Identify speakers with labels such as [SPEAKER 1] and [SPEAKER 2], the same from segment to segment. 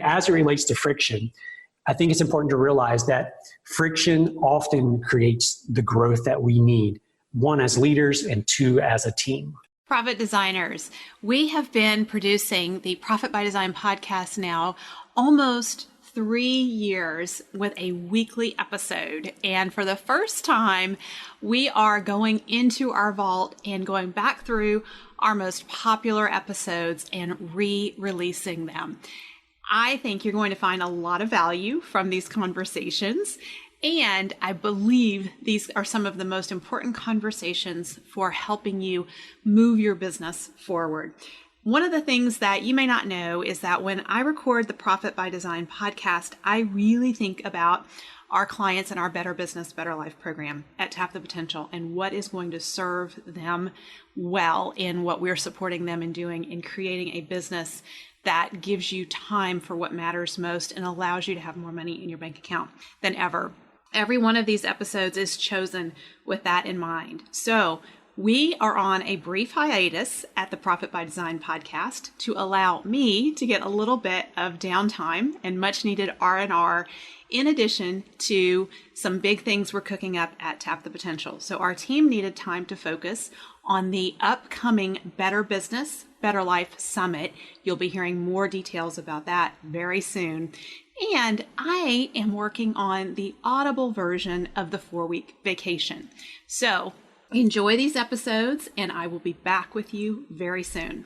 [SPEAKER 1] As it relates to friction, I think it's important to realize that friction often creates the growth that we need, one, as leaders, and two, as a team.
[SPEAKER 2] Profit designers, we have been producing the Profit by Design podcast now almost 3 years with a weekly episode. And for the first time, we are going into our vault and going back through our most popular episodes and re-releasing them. I think you're going to find a lot of value from these conversations. And I believe these are some of the most important conversations for helping you move your business forward. One of the things that you may not know is that when I record the Profit by Design podcast, I really think about our clients and our Better Business, Better Life program at Tap the Potential and what is going to serve them well in what we're supporting them in doing in creating a business that gives you time for what matters most and allows you to have more money in your bank account than ever. Every one of these episodes is chosen with that in mind. So we are on a brief hiatus at the Profit by Design podcast to allow me to get a little bit of downtime and much needed R&R in addition to some big things we're cooking up at Tap the Potential. So our team needed time to focus on the upcoming Better Business, Better Life Summit. You'll be hearing more details about that very soon. And I am working on the Audible version of the 4-week vacation. So enjoy these episodes, and I will be back with you very soon.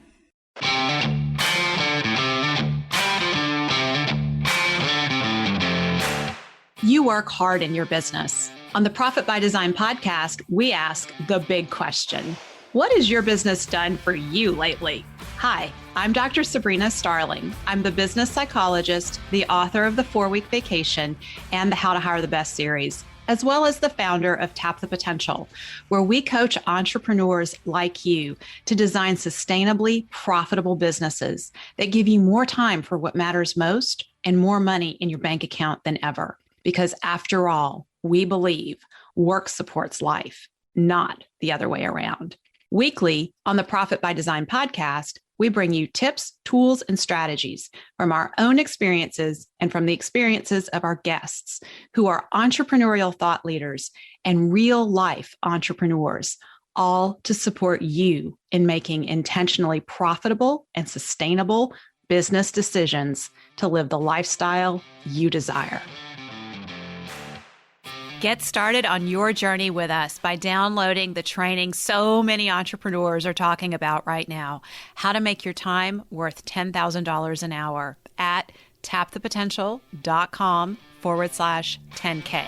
[SPEAKER 2] You work hard in your business. On the Profit by Design podcast, we ask the big question. What has your business done for you lately? Hi, I'm Dr. Sabrina Starling. I'm the business psychologist, the author of the 4-week vacation and the How to Hire the Best series, as well as the founder of Tap the Potential, where we coach entrepreneurs like you to design sustainably profitable businesses that give you more time for what matters most and more money in your bank account than ever. Because after all, we believe work supports life, not the other way around. Weekly on the Profit by Design podcast, we bring you tips, tools, and strategies from our own experiences and from the experiences of our guests who are entrepreneurial thought leaders and real life entrepreneurs, all to support you in making intentionally profitable and sustainable business decisions to live the lifestyle you desire. Get started on your journey with us by downloading the training so many entrepreneurs are talking about right now, how to make your time worth $10,000 an hour at tapthepotential.com/10K.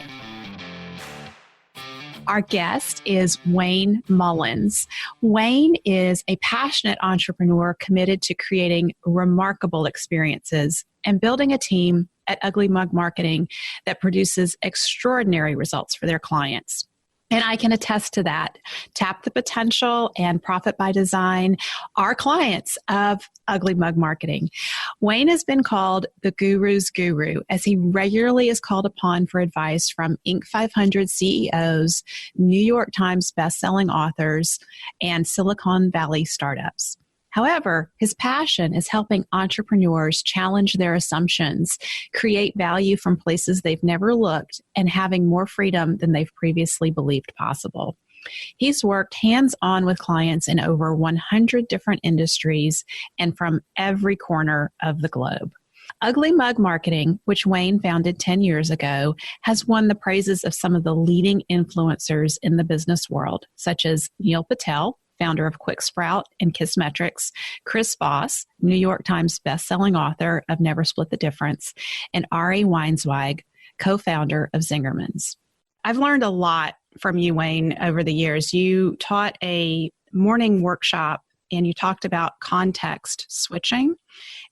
[SPEAKER 2] Our guest is Wayne Mullins. Wayne is a passionate entrepreneur committed to creating remarkable experiences and building a team at Ugly Mug Marketing that produces extraordinary results for their clients. And I can attest to that. Tap the Potential and Profit by Design are clients of Ugly Mug Marketing. Wayne has been called the guru's guru as he regularly is called upon for advice from Inc. 500 CEOs, New York Times bestselling authors, and Silicon Valley startups. However, his passion is helping entrepreneurs challenge their assumptions, create value from places they've never looked, and having more freedom than they've previously believed possible. He's worked hands-on with clients in over 100 different industries and from every corner of the globe. Ugly Mug Marketing, which Wayne founded 10 years ago, has won the praises of some of the leading influencers in the business world, such as Neil Patel, founder of Quick Sprout and Kissmetrics, Chris Voss, New York Times bestselling author of Never Split the Difference, and Ari Weinzweig, co-founder of Zingerman's. I've learned a lot from you, Wayne, over the years. You taught a morning workshop and you talked about context switching.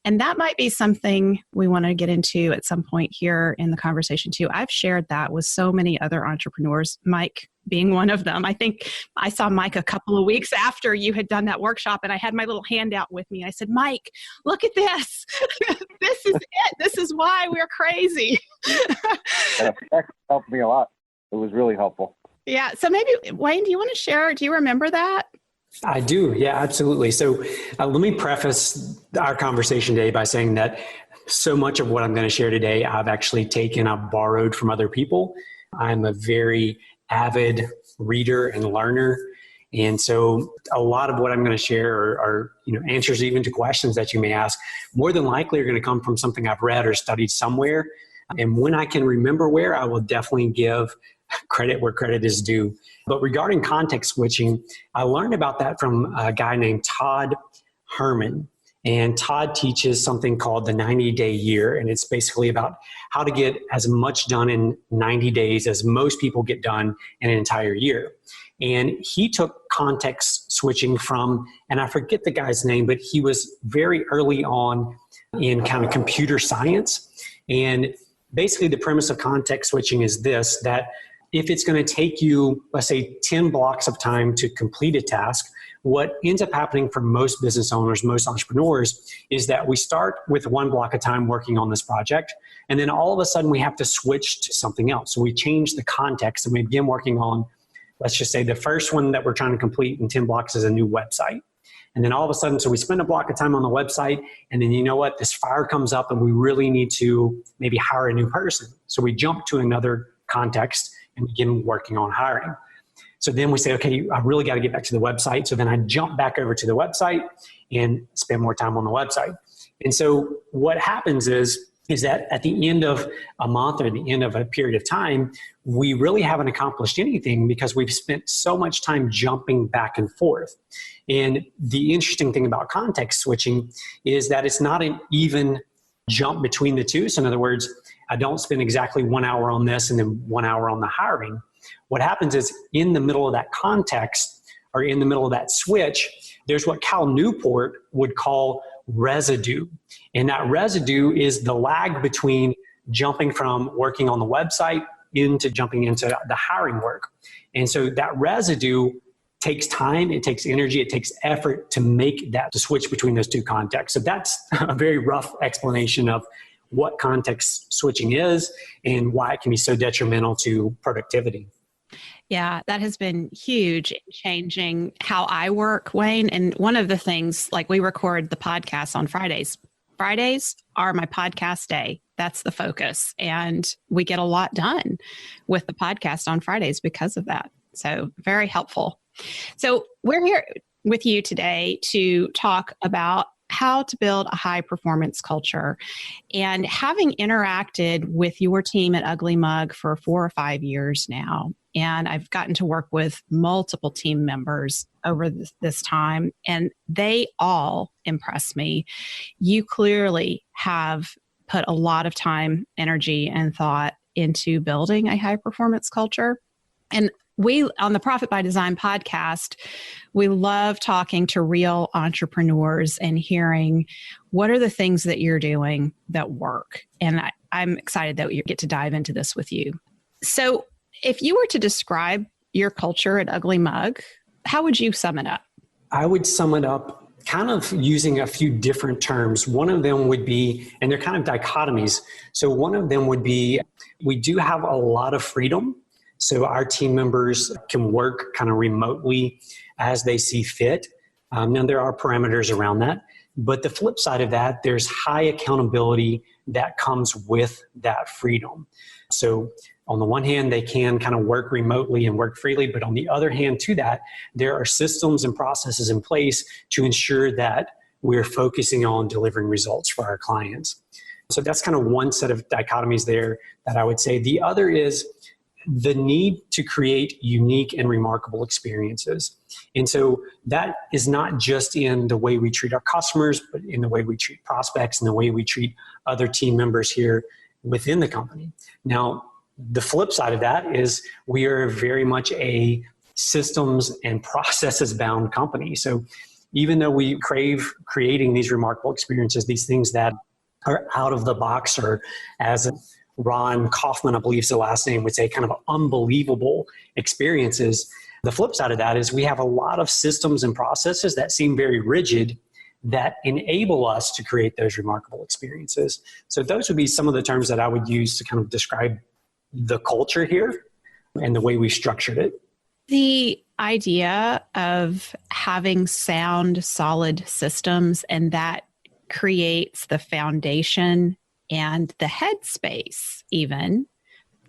[SPEAKER 2] And that might be something we want to get into at some point here in the conversation too. I've shared that with so many other entrepreneurs, Mike being one of them. I think I saw Mike a couple of weeks after you had done that workshop and I had my little handout with me. I said, Mike, look at this. This is it. This is why we're crazy.
[SPEAKER 3] That helped me a lot. It was really helpful.
[SPEAKER 2] Yeah. So maybe, Wayne, do you want to share? Do you remember that?
[SPEAKER 1] I do. Yeah, absolutely. So let me preface our conversation today by saying that So much of what I'm going to share today, I've borrowed from other people. I'm a very avid reader and learner. And so a lot of what I'm going to share are answers even to questions that you may ask, more than likely are going to come from something I've read or studied somewhere. And when I can remember where, I will definitely give credit where credit is due. But regarding context switching, I learned about that from a guy named Todd Herman. And Todd teaches something called the 90-day year. And it's basically about how to get as much done in 90 days as most people get done in an entire year. And he took context switching from, and I forget the guy's name, but he was very early on in kind of computer science. And basically the premise of context switching is this, that if it's going to take you, let's say 10 blocks of time to complete a task, what ends up happening for most business owners, most entrepreneurs, is that we start with one block of time working on this project, and then all of a sudden we have to switch to something else. So we change the context and we begin working on, let's just say the first one that we're trying to complete in 10 blocks is a new website. And then all of a sudden, so we spend a block of time on the website, and then you know what, this fire comes up and we really need to maybe hire a new person. So we jump to another context and begin working on hiring. So then we say, okay, I really got to get back to the website. So then I jump back over to the website and spend more time on the website. And so what happens is that at the end of a month or the end of a period of time, we really haven't accomplished anything because we've spent so much time jumping back and forth. And the interesting thing about context switching is that it's not an even jump between the two. So in other words, I don't spend exactly 1 hour on this and then 1 hour on the hiring. What happens is in the middle of that context or in the middle of that switch, there's what Cal Newport would call residue. And that residue is the lag between jumping from working on the website into jumping into the hiring work. And so that residue takes time, it takes energy, it takes effort to make that to switch between those two contexts. So that's a very rough explanation of what context switching is and why it can be so detrimental to productivity.
[SPEAKER 2] Yeah, that has been huge in changing how I work, Wayne. And one of the things, like we record the podcast on Fridays. Fridays are my podcast day. That's the focus. And we get a lot done with the podcast on Fridays because of that. So very helpful. So we're here with you today to talk about how to build a high performance culture. And having interacted with your team at Ugly Mug for 4 or 5 years now, and I've gotten to work with multiple team members over this time, and they all impress me. You clearly have put a lot of time, energy, and thought into building a high performance culture. And we, on the Profit by Design podcast, we love talking to real entrepreneurs and hearing what are the things that you're doing that work. And I'm excited that we get to dive into this with you. So if you were to describe your culture at Ugly Mug, how would you sum it up?
[SPEAKER 1] I would sum it up kind of using a few different terms. One of them would be, and they're kind of dichotomies. So one of them would be, we do have a lot of freedom. So our team members can work kind of remotely as they see fit. Now there are parameters around that, but the flip side of that, there's high accountability that comes with that freedom. So on the one hand, they can kind of work remotely and work freely, but on the other hand to that, there are systems and processes in place to ensure that we're focusing on delivering results for our clients. So that's kind of one set of dichotomies there that I would say. The other is the need to create unique and remarkable experiences. And so that is not just in the way we treat our customers, but in the way we treat prospects and the way we treat other team members here within the company. Now, the flip side of that is we are very much a systems and processes bound company. So even though we crave creating these remarkable experiences, these things that are out of the box, or as Ron Kaufman, I believe is the last name, would say, kind of unbelievable experiences. The flip side of that is we have a lot of systems and processes that seem very rigid that enable us to create those remarkable experiences. So those would be some of the terms that I would use to kind of describe the culture here and the way we structured it.
[SPEAKER 2] The idea of having sound, solid systems and that creates the foundation and the headspace even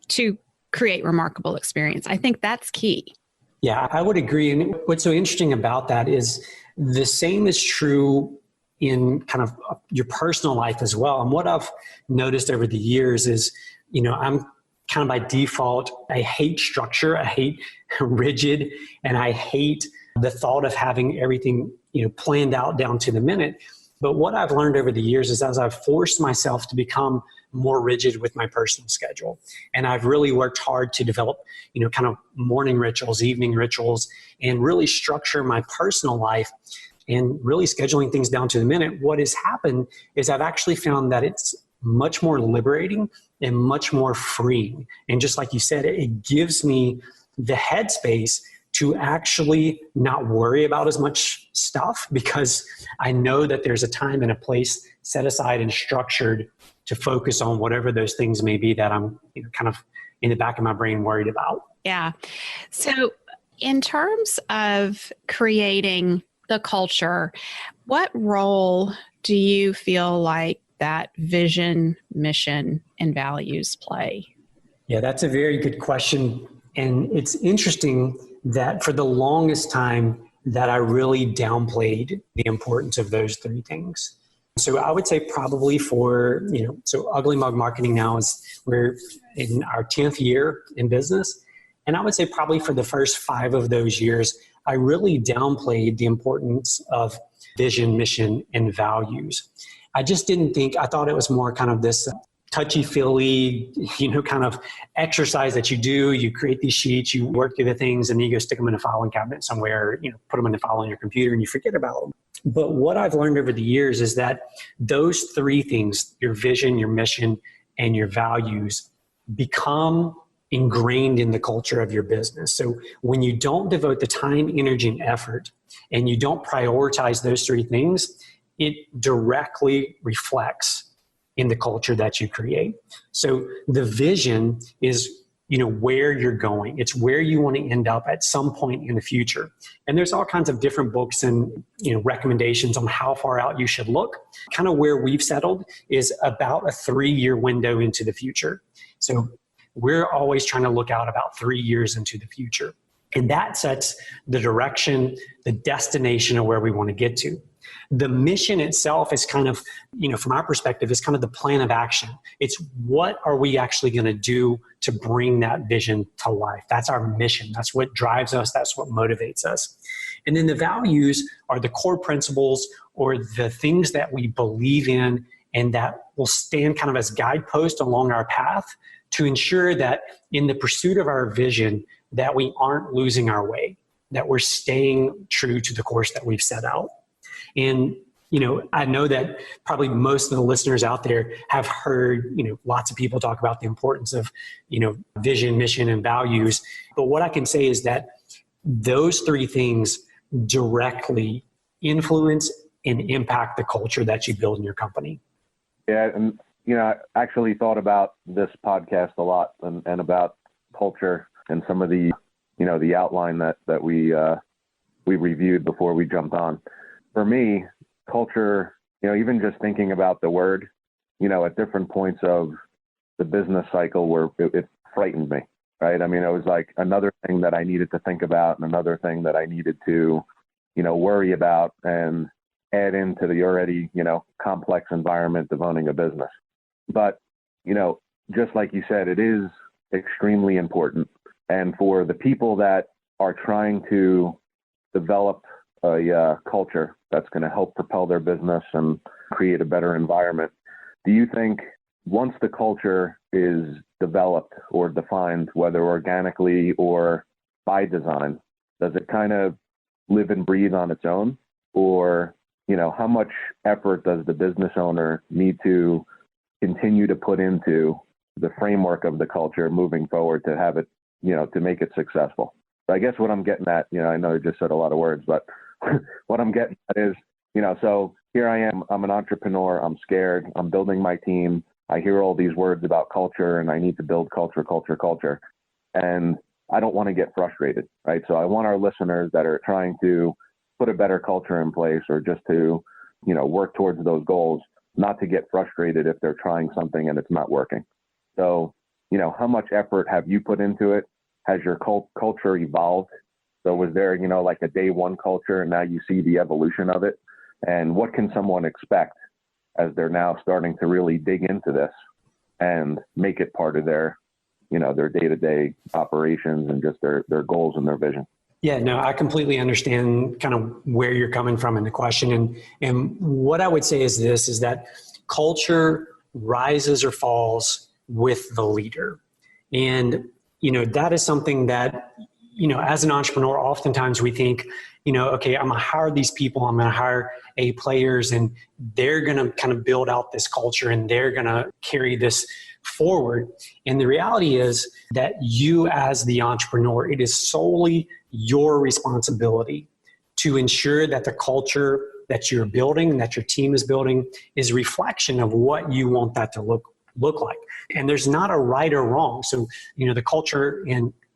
[SPEAKER 2] to create remarkable experience. I think that's key.
[SPEAKER 1] Yeah, I would agree. And what's so interesting about that is the same is true in kind of your personal life as well. And what I've noticed over the years is, I'm kind of by default, I hate structure, I hate rigid, and I hate the thought of having everything, planned out down to the minute. But what I've learned over the years is as I've forced myself to become more rigid with my personal schedule, and I've really worked hard to develop, kind of morning rituals, evening rituals, and really structure my personal life and really scheduling things down to the minute, what has happened is I've actually found that it's much more liberating and much more freeing. And just like you said, it gives me the headspace to actually not worry about as much stuff because I know that there's a time and a place set aside and structured to focus on whatever those things may be that I'm kind of in the back of my brain worried about.
[SPEAKER 2] Yeah. So in terms of creating the culture, what role do you feel like that vision, mission, and values play?
[SPEAKER 1] Yeah, that's a very good question. And it's interesting that for the longest time that I really downplayed the importance of those three things. So I would say probably for, so Ugly Mug Marketing now we're in our 10th year in business. And I would say probably for the first 5 of those years, I really downplayed the importance of vision, mission, and values. I thought it was more kind of this touchy-feely, kind of exercise that you do. You create these sheets, you work through the things, and then you go stick them in a filing cabinet somewhere, put them in the file on your computer, and you forget about them. But what I've learned over the years is that those 3 things, your vision, your mission, and your values, become ingrained in the culture of your business. So when you don't devote the time, energy, and effort, and you don't prioritize those 3 things, it directly reflects in the culture that you create. So the vision is, where you're going. It's where you want to end up at some point in the future. And there's all kinds of different books and, recommendations on how far out you should look. Kind of where we've settled is about a 3-year window into the future. So we're always trying to look out about 3 years into the future. And that sets the direction, the destination of where we want to get to. The mission itself is kind of, from our perspective, is kind of the plan of action. It's what are we actually going to do to bring that vision to life? That's our mission. That's what drives us. That's what motivates us. And then the values are the core principles or the things that we believe in and that will stand kind of as guideposts along our path to ensure that in the pursuit of our vision, that we aren't losing our way, that we're staying true to the course that we've set out. And, I know that probably most of the listeners out there have heard, lots of people talk about the importance of, vision, mission, and values. But what I can say is that those 3 things directly influence and impact the culture that you build in your company.
[SPEAKER 3] Yeah. And, I actually thought about this podcast a lot and about culture and some of the, the outline that we reviewed before we jumped on. For me, culture, even just thinking about the word, at different points of the business cycle where it frightened me, right? I mean, it was like another thing that I needed to think about and another thing that I needed to, worry about and add into the already, complex environment of owning a business. But, just like you said, it is extremely important. And for the people that are trying to develop a culture that's going to help propel their business and create a better environment, do you think once the culture is developed or defined, whether organically or by design, does it kind of live and breathe on its own? Or, how much effort does the business owner need to continue to put into the framework of the culture moving forward to have it, to make it successful? So I guess what I'm getting at, I know I just said a lot of words, but what I'm getting at is, so here I am, I'm an entrepreneur, I'm scared, I'm building my team. I hear all these words about culture and I need to build culture. And I don't want to get frustrated, right? So I want our listeners that are trying to put a better culture in place or just to, work towards those goals, not to get frustrated if they're trying something and it's not working. So, how much effort have you put into it? Has your culture evolved? So was there, like a day one culture and now you see the evolution of it? And what can someone expect as they're now starting to really dig into this and make it part of their day-to-day operations and just their goals and their vision?
[SPEAKER 1] Yeah, no, I completely understand kind of where you're coming from in the question. And what I would say is this, is that culture rises or falls with the leader. And, that is something that, as an entrepreneur, oftentimes we think, okay, I'm going to hire these people, I'm going to hire A players, and they're going to kind of build out this culture and they're going to carry this forward. And the reality is that you, as the entrepreneur, it is solely your responsibility to ensure that the culture that you're building, that your team is building, is a reflection of what you want that to look like. And there's not a right or wrong. So, the culture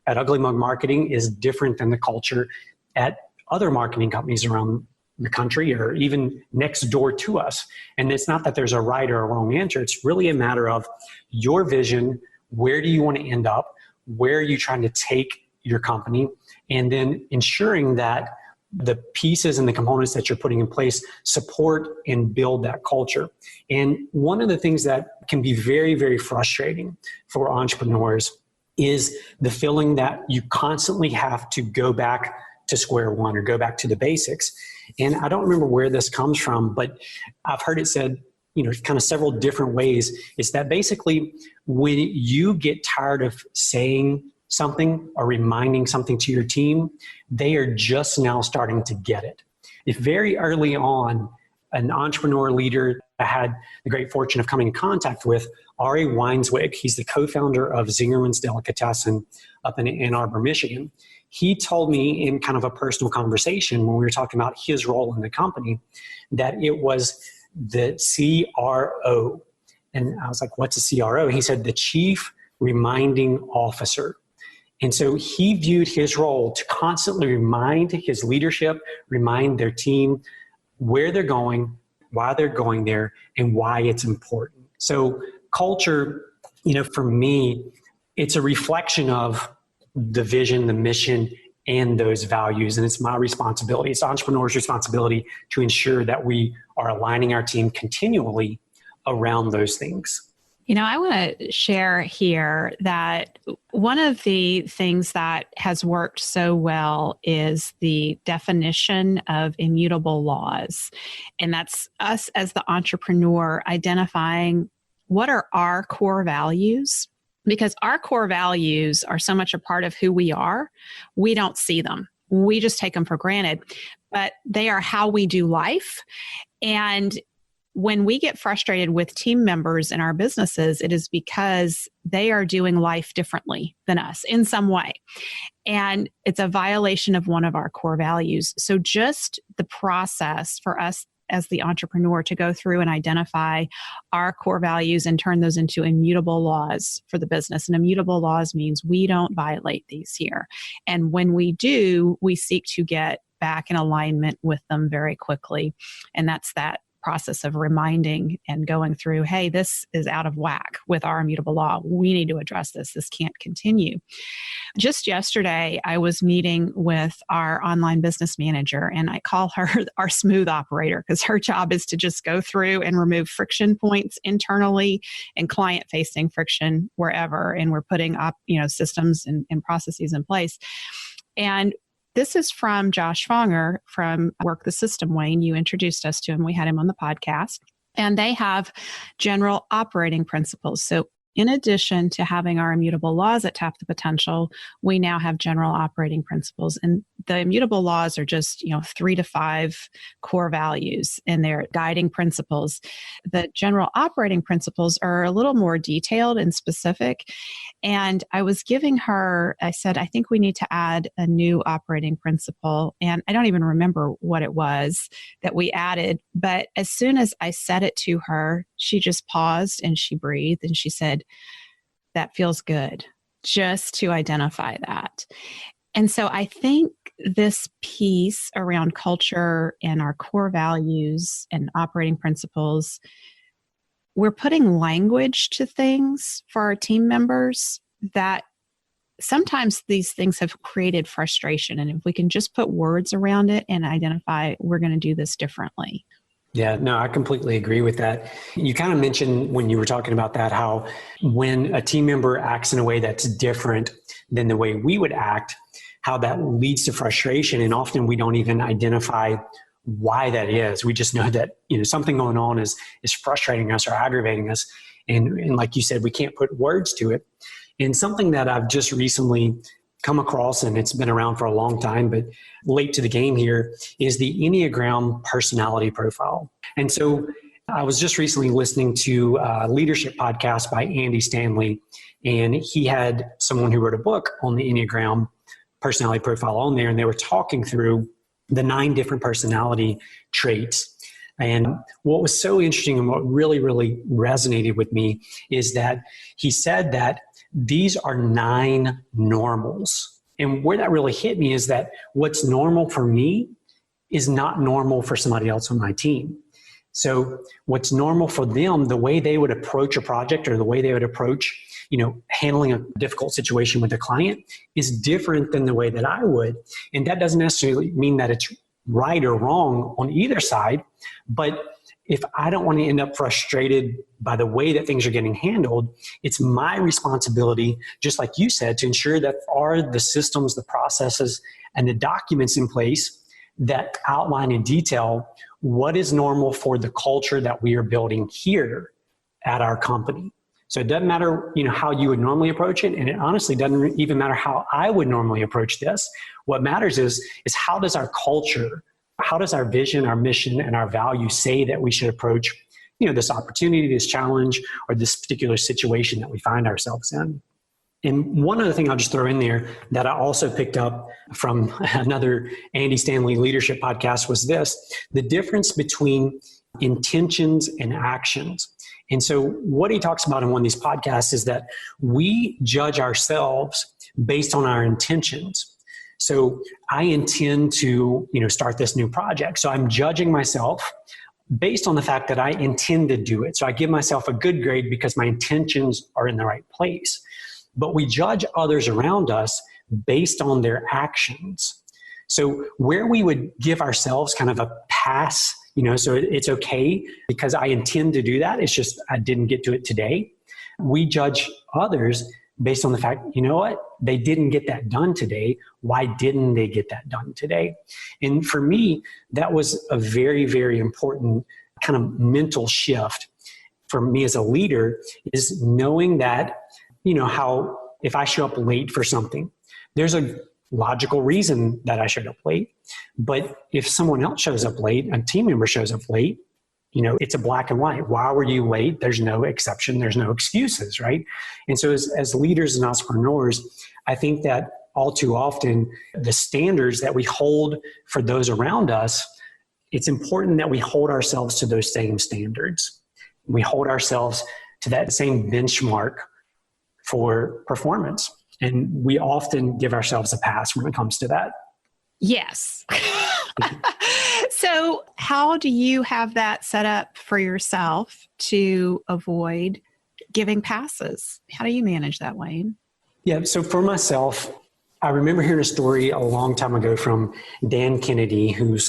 [SPEAKER 1] at Ugly Mug Marketing is different than the culture at other marketing companies around the country or even next door to us. And it's not that there's a right or a wrong answer. It's really a matter of your vision. Where do you want to end up? Where are you trying to take your company? And then ensuring that the pieces and the components that you're putting in place support and build that culture. And one of the things that can be very, very frustrating for entrepreneurs is the feeling that you constantly have to go back to square one or go back to the basics. And I don't remember where this comes from, but I've heard it said, kind of several different ways, is that basically when you get tired of saying something or reminding something to your team, they are just now starting to get it. If very early on, an entrepreneur leader I had the great fortune of coming in contact with, Ari Weinswig, he's the co-founder of Zingerman's Delicatessen up in Ann Arbor, Michigan. He told me in kind of a personal conversation when we were talking about his role in the company, that it was the CRO. And I was like, what's a CRO? He said, the Chief Reminding Officer. And so he viewed his role to constantly remind his leadership, remind their team where they're going, why they're going there, and why it's important. So culture, for me, it's a reflection of the vision, the mission, and those values. And it's my responsibility, it's entrepreneurs' responsibility to ensure that we are aligning our team continually around those things.
[SPEAKER 2] I want to share here that one of the things that has worked so well is the definition of immutable laws. And that's us as the entrepreneur identifying what are our core values, because our core values are so much a part of who we are. We don't see them. We just take them for granted, but they are how we do life. And when we get frustrated with team members in our businesses, it is because they are doing life differently than us in some way. And it's a violation of one of our core values. So just the process for us as the entrepreneur to go through and identify our core values and turn those into immutable laws for the business. And immutable laws means we don't violate these here. And when we do, we seek to get back in alignment with them very quickly. And that's that process of reminding and going through, hey, this is out of whack with our immutable law. We need to address this. This can't continue. Just yesterday, I was meeting with our online business manager, and I call her our smooth operator because her job is to just go through and remove friction points internally and client-facing friction wherever. And we're putting up, systems and processes in place. And this is from Josh Fonger from Work the System, Wayne. You introduced us to him. We had him on the podcast. And they have general operating principles. So in addition to having our immutable laws that tap the potential, we now have general operating principles. And the immutable laws are just, 3 to 5 core values and their guiding principles. The general operating principles are a little more detailed and specific. And I was giving her, I said, I think we need to add a new operating principle. And I don't even remember what it was that we added. But as soon as I said it to her, she just paused and she breathed and she said, that feels good, just to identify that. And so I think this piece around culture and our core values and operating principles, we're putting language to things for our team members that sometimes these things have created frustration. And if we can just put words around it and identify, we're going to do this differently.
[SPEAKER 1] Yeah, no, I completely agree with that. You kind of mentioned when you were talking about that, how when a team member acts in a way that's different than the way we would act, how that leads to frustration. And often we don't even identify why that is. We just know that, something going on is frustrating us or aggravating us. And like you said, we can't put words to it. And something that I've just recently come across, and it's been around for a long time, but late to the game here, is the Enneagram personality profile. And so I was just recently listening to a leadership podcast by Andy Stanley, and he had someone who wrote a book on the Enneagram personality profile on there, and they were talking through the 9 different personality traits. And what was so interesting and what really, really resonated with me is that he said that these are 9 normals. And where that really hit me is that what's normal for me is not normal for somebody else on my team. So what's normal for them, the way they would approach a project or the way they would approach, handling a difficult situation with a client is different than the way that I would. And that doesn't necessarily mean that it's right or wrong on either side. But if I don't want to end up frustrated by the way that things are getting handled, it's my responsibility, just like you said, to ensure that are the systems, the processes, and the documents in place that outline in detail what is normal for the culture that we are building here at our company. So it doesn't matter, how you would normally approach it, and it honestly doesn't even matter how I would normally approach this. What matters is how does our culture, how does our vision, our mission, and our values say that we should approach, this opportunity, this challenge, or this particular situation that we find ourselves in. And one other thing I'll just throw in there that I also picked up from another Andy Stanley leadership podcast was this: the difference between intentions and actions. And so what he talks about in one of these podcasts is that we judge ourselves based on our intentions. So I intend to, start this new project. So I'm judging myself based on the fact that I intend to do it. So I give myself a good grade because my intentions are in the right place. But we judge others around us based on their actions. So where we would give ourselves kind of a pass, so it's okay because I intend to do that. It's just I didn't get to it today. We judge others based on the fact, they didn't get that done today. Why didn't they get that done today? And for me, that was a very, very important kind of mental shift for me as a leader, is knowing that, how if I show up late for something, there's a logical reason that I showed up late. But if someone else shows up late, a team member shows up late, it's a black and white. Why were you late? There's no exception. There's no excuses, right? And so as leaders and entrepreneurs, I think that all too often, the standards that we hold for those around us, it's important that we hold ourselves to those same standards. We hold ourselves to that same benchmark for performance. And we often give ourselves a pass when it comes to that.
[SPEAKER 2] Yes. So how do you have that set up for yourself to avoid giving passes? How do you manage that, Wayne?
[SPEAKER 1] Yeah. So for myself, I remember hearing a story a long time ago from Dan Kennedy, who's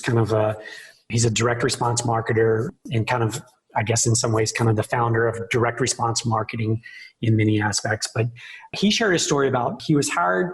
[SPEAKER 1] he's a direct response marketer and kind of, I guess in some ways, kind of the founder of direct response marketing in many aspects. But he shared a story about he was hired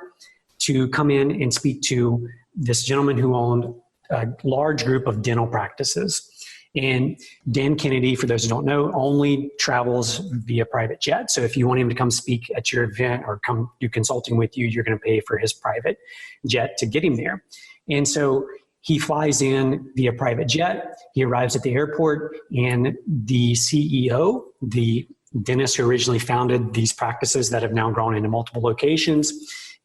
[SPEAKER 1] to come in and speak to this gentleman who owned a large group of dental practices. And Dan Kennedy, for those who don't know, only travels via private jet. So if you want him to come speak at your event or come do consulting with you, you're going to pay for his private jet to get him there. And so he flies in via private jet. He arrives at the airport, and the CEO, the dentist who originally founded these practices that have now grown into multiple locations,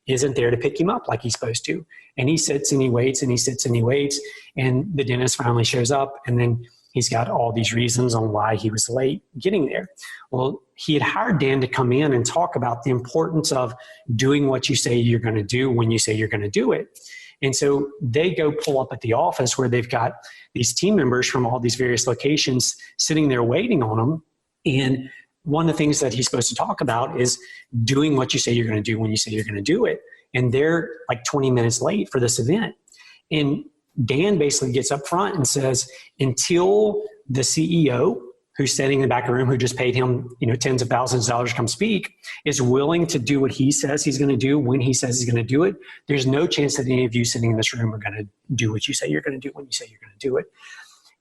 [SPEAKER 1] isn't there to pick him up like he's supposed to. And he sits and he waits and he sits and he waits. And the dentist finally shows up, and then he's got all these reasons on why he was late getting there. Well, he had hired Dan to come in and talk about the importance of doing what you say you're going to do when you say you're going to do it. And so they go pull up at the office where they've got these team members from all these various locations sitting there waiting on them. And one of the things that he's supposed to talk about is doing what you say you're going to do when you say you're going to do it. And they're like 20 minutes late for this event. And Dan basically gets up front and says, until the CEO, who's standing in the back of the room, who just paid him, tens of thousands of dollars to come speak, is willing to do what he says he's going to do when he says he's going to do it, there's no chance that any of you sitting in this room are going to do what you say you're going to do when you say you're going to do it.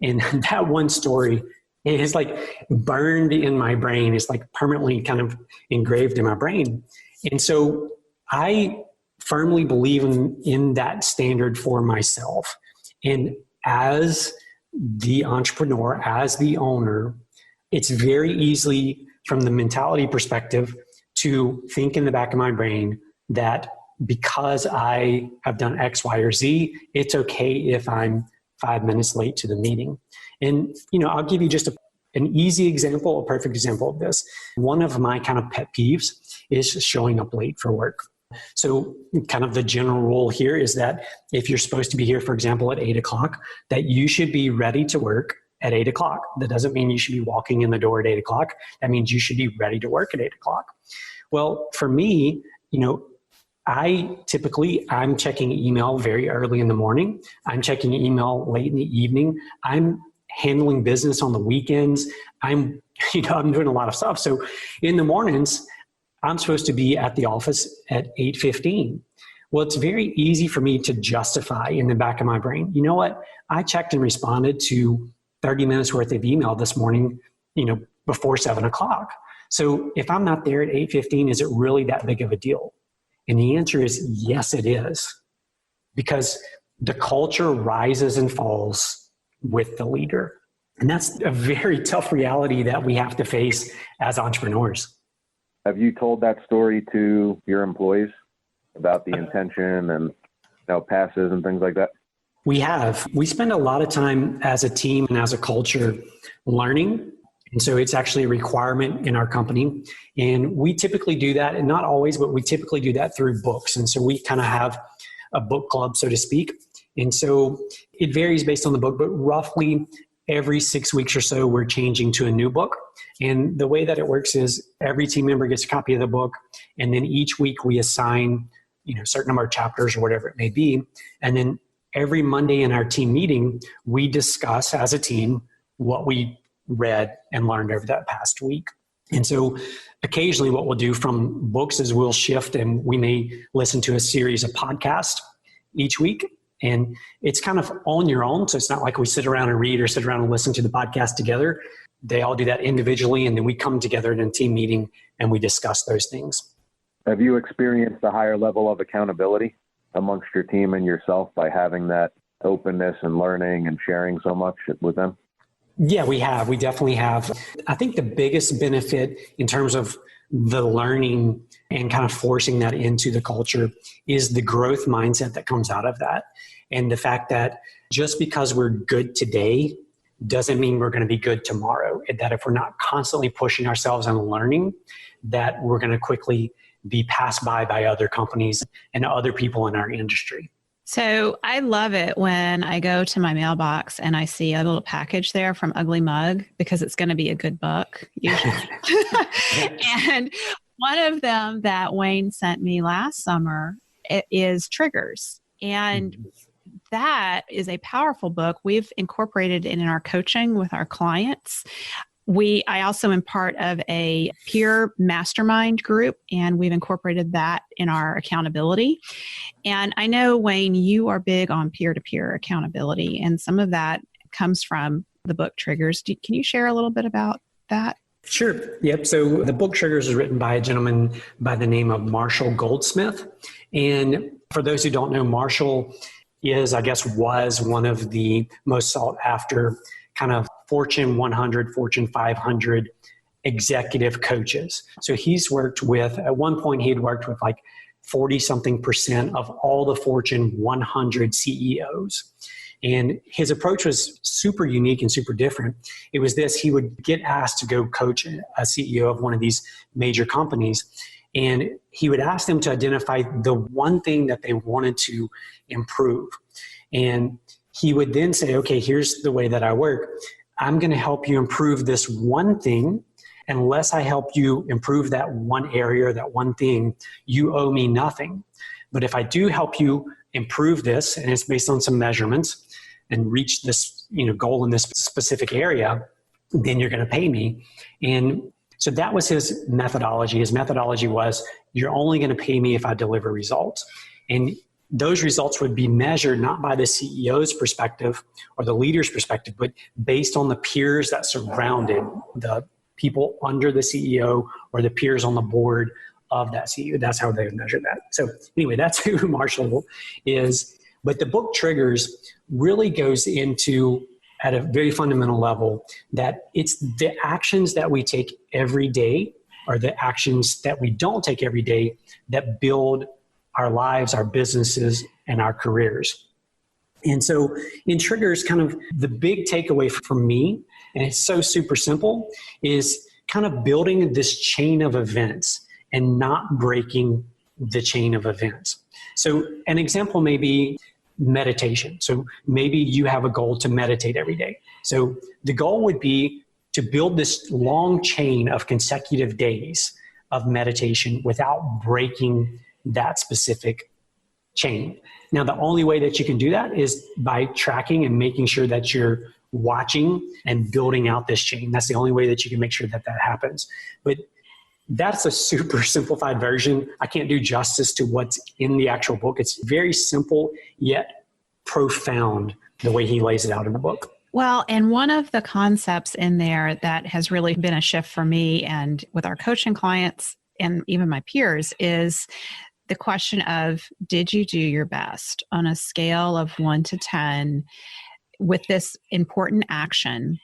[SPEAKER 1] And that one story, it is like burned in my brain. It's like permanently kind of engraved in my brain. And so I firmly believe in that standard for myself. And as the entrepreneur, as the owner, it's very easily from the mentality perspective to think in the back of my brain that because I have done X, Y, or Z, it's okay if I'm 5 minutes late to the meeting. And, I'll give you just an easy example, a perfect example of this. One of my kind of pet peeves is showing up late for work. So kind of the general rule here is that if you're supposed to be here, for example, at 8 o'clock, that you should be ready to work at 8 o'clock. That doesn't mean you should be walking in the door at 8 o'clock. That means you should be ready to work at 8 o'clock. Well, for me, I'm checking email very early in the morning. I'm checking email late in the evening. I'm handling business on the weekends. I'm doing a lot of stuff. So in the mornings, I'm supposed to be at the office at 8:15. Well, it's very easy for me to justify in the back of my brain. You know what? I checked and responded to 30 minutes worth of email this morning, before 7 o'clock. So if I'm not there at 8:15, is it really that big of a deal? And the answer is yes, it is. Because the culture rises and falls with the leader. And that's a very tough reality that we have to face as entrepreneurs.
[SPEAKER 3] Have you told that story to your employees about the intention and passes and things like that?
[SPEAKER 1] We have. We spend a lot of time as a team and as a culture learning. And so it's actually a requirement in our company. And we typically do that, and not always, but we typically do that through books. And so we kind of have a book club, so to speak. And so it varies based on the book, but roughly every 6 weeks or so, we're changing to a new book. And the way that it works is every team member gets a copy of the book. And then each week we assign, a certain number of chapters or whatever it may be. And then every Monday in our team meeting, we discuss as a team what we read and learned over that past week. And so occasionally what we'll do from books is we'll shift and we may listen to a series of podcasts each week. And it's kind of on your own. So it's not like we sit around and read or sit around and listen to the podcast together. They all do that individually. And then we come together in a team meeting and we discuss those things.
[SPEAKER 3] Have you experienced a higher level of accountability amongst your team and yourself by having that openness and learning and sharing so much with them?
[SPEAKER 1] Yeah, we have. We definitely have. I think the biggest benefit in terms of the learning and kind of forcing that into the culture is the growth mindset that comes out of that. And the fact that just because we're good today doesn't mean we're going to be good tomorrow. And that if we're not constantly pushing ourselves and learning, that we're going to quickly be passed by other companies and other people in our industry.
[SPEAKER 2] So I love it when I go to my mailbox and I see a little package there from Ugly Mug, because it's going to be a good book usually. And one of them that Wayne sent me last summer is Triggers. And that is a powerful book. We've incorporated it in our coaching with our clients. I also am part of a peer mastermind group, and we've incorporated that in our accountability. And I know, Wayne, you are big on peer-to-peer accountability, and some of that comes from the book Triggers. Can you share a little bit about that?
[SPEAKER 1] Sure. Yep. So the book Triggers is written by a gentleman by the name of Marshall Goldsmith. And for those who don't know, Marshall was one of the most sought after kind of Fortune 100, Fortune 500 executive coaches. So he's worked with, at one point he had worked with like 40-something% of all the Fortune 100 CEOs. And his approach was super unique and super different. It was this: he would get asked to go coach a CEO of one of these major companies. And he would ask them to identify the one thing that they wanted to improve. And he would then say, okay, here's the way that I work. I'm going to help you improve this one thing. Unless I help you improve that one area or that one thing, you owe me nothing. But if I do help you improve this, and it's based on some measurements, and reach this goal in this specific area, then you're going to pay me. And so that was his methodology. His methodology was, you're only going to pay me if I deliver results. And those results would be measured not by the CEO's perspective or the leader's perspective, but based on the peers that surrounded the people under the CEO or the peers on the board of that CEO. That's how they would measure that. So anyway, that's who Marshall is. But the book Triggers really goes into, at a very fundamental level, that it's the actions that we take every day or the actions that we don't take every day that build our lives, our businesses, and our careers. And so in Triggers, kind of the big takeaway for me, and it's so super simple, is kind of building this chain of events and not breaking the chain of events. So an example may be meditation. So maybe you have a goal to meditate every day. So the goal would be to build this long chain of consecutive days of meditation without breaking that specific chain. Now, the only way that you can do that is by tracking and making sure that you're watching and building out this chain. That's the only way that you can make sure that that happens. But that's a super simplified version. I can't do justice to what's in the actual book. It's very simple, yet profound, the way he lays it out in the book.
[SPEAKER 2] Well, and one of the concepts in there that has really been a shift for me and with our coaching clients and even my peers is the question of, did you do your best on a scale of 1 to 10 with this important action?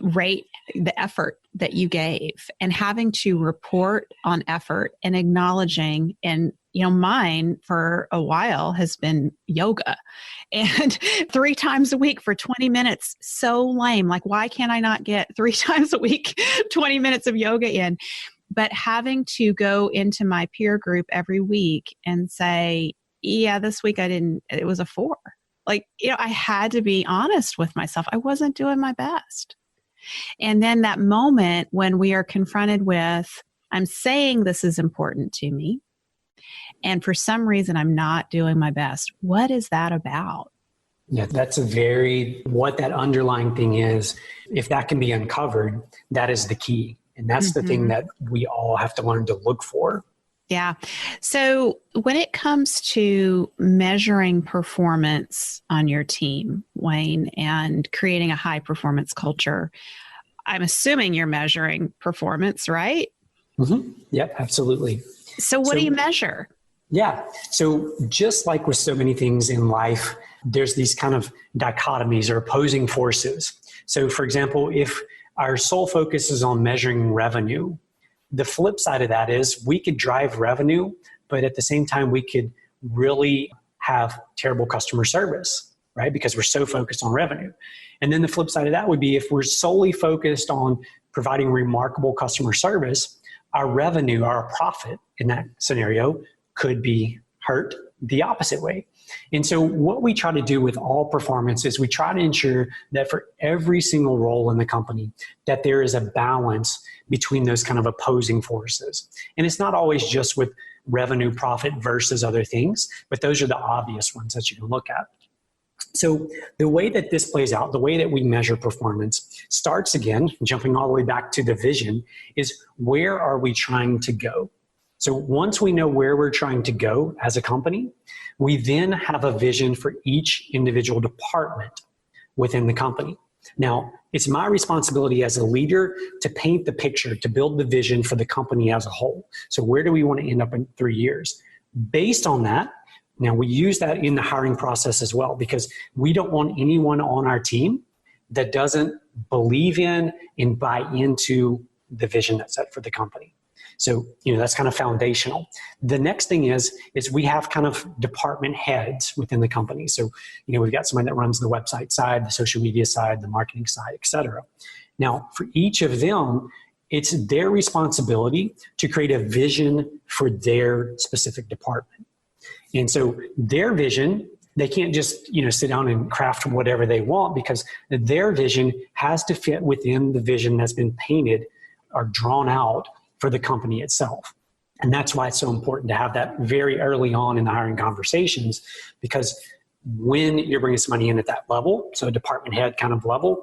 [SPEAKER 2] Rate the effort that you gave, and having to report on effort and acknowledging. And mine for a while has been yoga, and 3 times a week for 20 minutes. So lame. Like, why can't I not get 3 times a week, 20 minutes of yoga in? But having to go into my peer group every week and say, yeah, this week it was a 4. Like, I had to be honest with myself. I wasn't doing my best. And then that moment when we are confronted with, I'm saying this is important to me, and for some reason I'm not doing my best. What is that about?
[SPEAKER 1] Yeah, that's what that underlying thing is. If that can be uncovered, that is the key. And that's the thing that we all have to learn to look for.
[SPEAKER 2] Yeah. So when it comes to measuring performance on your team, Wayne, and creating a high performance culture, I'm assuming you're measuring performance, right?
[SPEAKER 1] Mm-hmm. Yep, absolutely.
[SPEAKER 2] So what do you measure?
[SPEAKER 1] Yeah. So just like with so many things in life, there's these kind of dichotomies or opposing forces. So for example, if our sole focus is on measuring revenue, the flip side of that is we could drive revenue, but at the same time, we could really have terrible customer service, right? Because we're so focused on revenue. And then the flip side of that would be if we're solely focused on providing remarkable customer service, our revenue, our profit in that scenario could be hurt the opposite way. And so what we try to do with all performance is we try to ensure that for every single role in the company, that there is a balance between those kind of opposing forces. And it's not always just with revenue, profit versus other things, but those are the obvious ones that you can look at. So the way that this plays out, the way that we measure performance starts again, jumping all the way back to the vision, is where are we trying to go? So once we know where we're trying to go as a company, we then have a vision for each individual department within the company. Now, it's my responsibility as a leader to paint the picture, to build the vision for the company as a whole. So where do we want to end up in 3 years? Based on that, now we use that in the hiring process as well, because we don't want anyone on our team that doesn't believe in and buy into the vision that's set for the company. So, that's kind of foundational. The next thing is we have kind of department heads within the company. So, we've got somebody that runs the website side, the social media side, the marketing side, et cetera. Now, for each of them, it's their responsibility to create a vision for their specific department. And so their vision, they can't just, sit down and craft whatever they want, because their vision has to fit within the vision that's been painted or drawn out for the company itself. And that's why it's so important to have that very early on in the hiring conversations, because when you're bringing somebody in at that level, so a department head kind of level,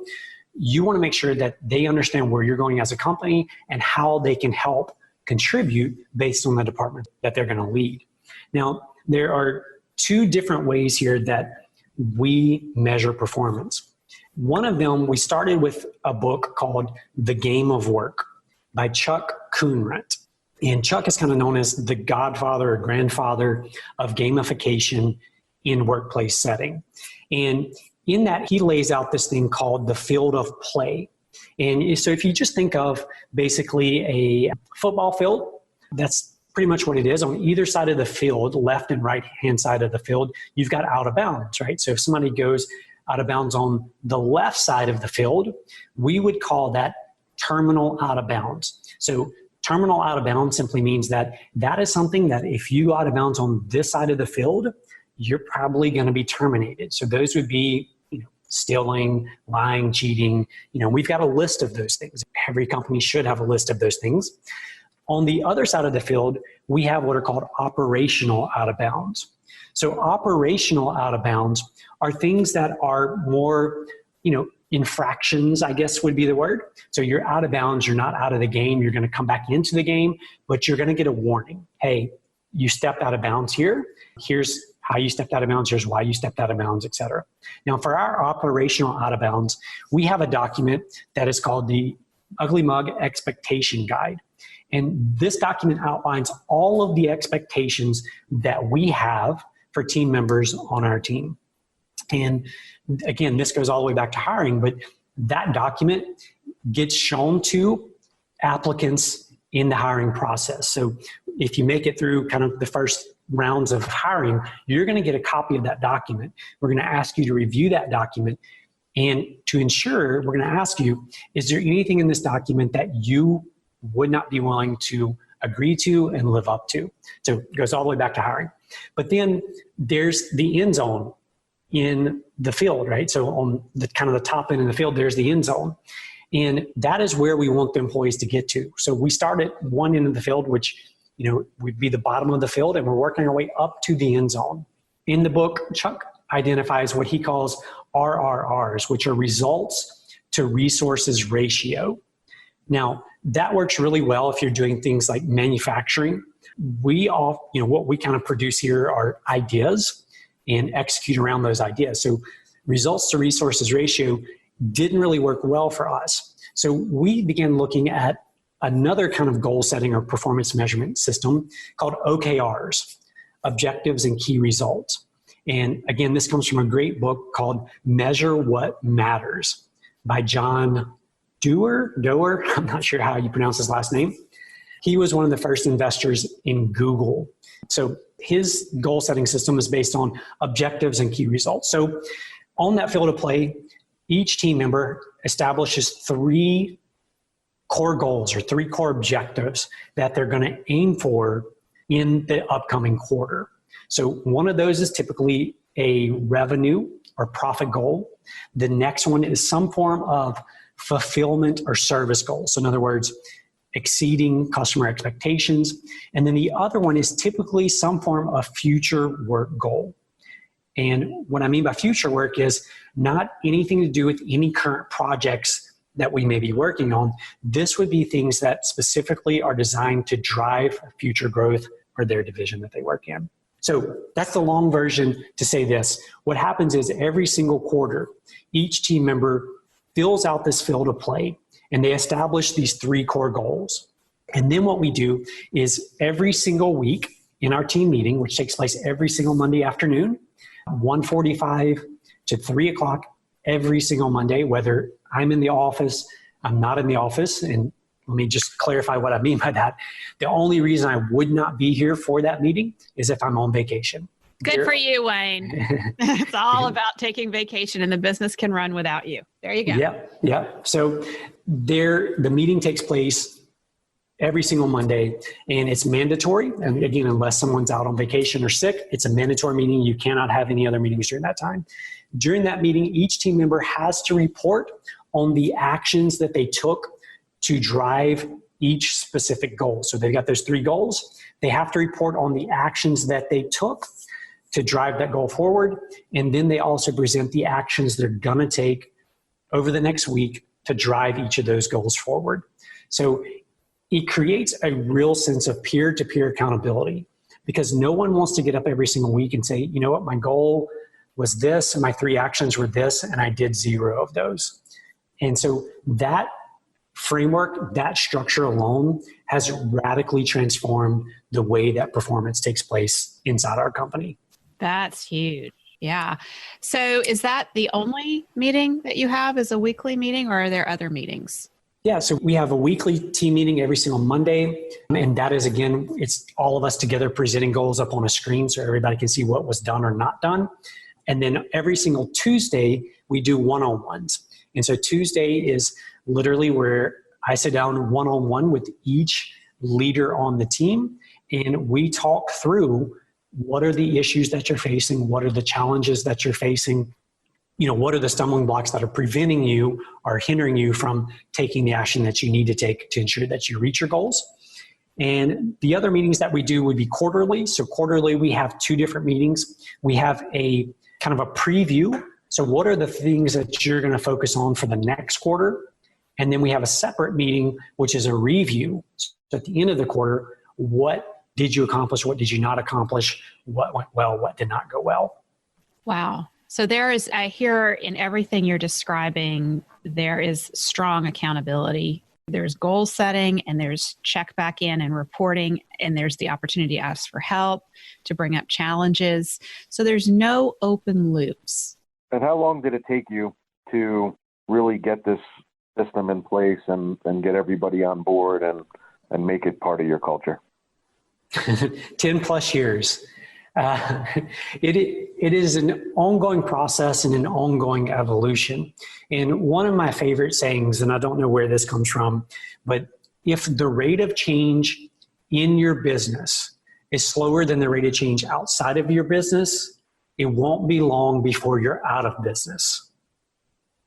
[SPEAKER 1] you want to make sure that they understand where you're going as a company and how they can help contribute based on the department that they're going to lead. Now, there are two different ways here that we measure performance. One of them, we started with a book called The Game of Work by Chuck Coonrent. And Chuck is kind of known as the godfather or grandfather of gamification in workplace setting. And in that, he lays out this thing called the field of play. And so if you just think of basically a football field, that's pretty much what it is. On either side of the field, left and right hand side of the field, you've got out of bounds, right? So if somebody goes out of bounds on the left side of the field, we would call that terminal out of bounds. So terminal out of bounds simply means that that is something that if you go out of bounds on this side of the field, you're probably going to be terminated. So those would be stealing, lying, cheating. We've got a list of those things. Every company should have a list of those things. On the other side of the field, we have what are called operational out of bounds. So operational out of bounds are things that are more, infractions, I guess would be the word. So you're out of bounds, you're not out of the game, you're going to come back into the game, but you're going to get a warning. Hey, you stepped out of bounds here. Here's how you stepped out of bounds. Here's why you stepped out of bounds, et cetera. Now, for our operational out of bounds, we have a document that is called the Ugly Mug Expectation Guide. And this document outlines all of the expectations that we have for team members on our team. And again, this goes all the way back to hiring, but that document gets shown to applicants in the hiring process. So if you make it through kind of the first rounds of hiring, you're going to get a copy of that document. We're going to ask you to review that document. And to ensure, we're going to ask you, is there anything in this document that you would not be willing to agree to and live up to? So it goes all the way back to hiring. But then there's the end zone in the field, right? So on the kind of the top end of the field, there's the end zone. And that is where we want the employees to get to. So we start at one end of the field, which would be the bottom of the field, and we're working our way up to the end zone. In the book, Chuck identifies what he calls RRRs, which are results to resources ratio. Now, that works really well if you're doing things like manufacturing. We all, what we kind of produce here are ideas and execute around those ideas. So results to resources ratio didn't really work well for us. So we began looking at another kind of goal setting or performance measurement system called OKRs, Objectives and Key Results. And again, this comes from a great book called Measure What Matters by John Doerr. I'm not sure how you pronounce his last name. He was one of the first investors in Google. So his goal setting system is based on objectives and key results. So on that field of play, each team member establishes 3 core goals or 3 core objectives that they're going to aim for in the upcoming quarter. So one of those is typically a revenue or profit goal. The next one is some form of fulfillment or service goal. So in other words, exceeding customer expectations. And then the other one is typically some form of future work goal. And what I mean by future work is not anything to do with any current projects that we may be working on. This would be things that specifically are designed to drive future growth for their division that they work in. So that's the long version to say this. What happens is every single quarter, each team member fills out this field of play and they establish these 3 core goals. And then what we do is every single week in our team meeting, which takes place every single Monday afternoon, 1:45 to 3 o'clock every single Monday, whether I'm in the office, I'm not in the office. And let me just clarify what I mean by that. The only reason I would not be here for that meeting is if I'm on vacation.
[SPEAKER 2] Good for you, Wayne. It's all about taking vacation, and the business can run without you. There you go.
[SPEAKER 1] Yep. So the meeting takes place every single Monday, and it's mandatory. And again, unless someone's out on vacation or sick, it's a mandatory meeting. You cannot have any other meetings during that time. During that meeting, each team member has to report on the actions that they took to drive each specific goal. So they've got those 3 goals. They have to report on the actions that they took to drive that goal forward. And then they also present the actions they're going to take over the next week to drive each of those goals forward. So it creates a real sense of peer-to-peer accountability, because no one wants to get up every single week and say, you know what, my goal was this and my 3 actions were this and I did 0 of those. And so that framework, that structure alone has radically transformed the way that performance takes place inside our company.
[SPEAKER 2] That's huge. Yeah. So is that the only meeting that you have, is a weekly meeting, or are there other meetings?
[SPEAKER 1] Yeah, so we have a weekly team meeting every single Monday. And that is, again, it's all of us together presenting goals up on a screen so everybody can see what was done or not done. And then every single Tuesday, we do one-on-ones. And so Tuesday is literally where I sit down one-on-one with each leader on the team, and we talk through what are the issues that you're facing, what are the challenges that you're facing, what are the stumbling blocks that are preventing you or hindering you from taking the action that you need to take to ensure that you reach your goals. And the other meetings that we do would be quarterly. So quarterly, we have 2 different meetings. We have a kind of a preview. So what are the things that you're going to focus on for the next quarter? And then we have a separate meeting, which is a review. So at the end of the quarter, what did you accomplish? What did you not accomplish? What went well? What did not go well?
[SPEAKER 2] Wow. So I hear in everything you're describing, there is strong accountability. There's goal setting, and there's check back in and reporting, and there's the opportunity to ask for help, to bring up challenges. So there's no open loops.
[SPEAKER 3] And how long did it take you to really get this system in place and get everybody on board and make it part of your culture?
[SPEAKER 1] 10 plus years. It is an ongoing process and an ongoing evolution. And one of my favorite sayings, and I don't know where this comes from, but if the rate of change in your business is slower than the rate of change outside of your business, it won't be long before you're out of business.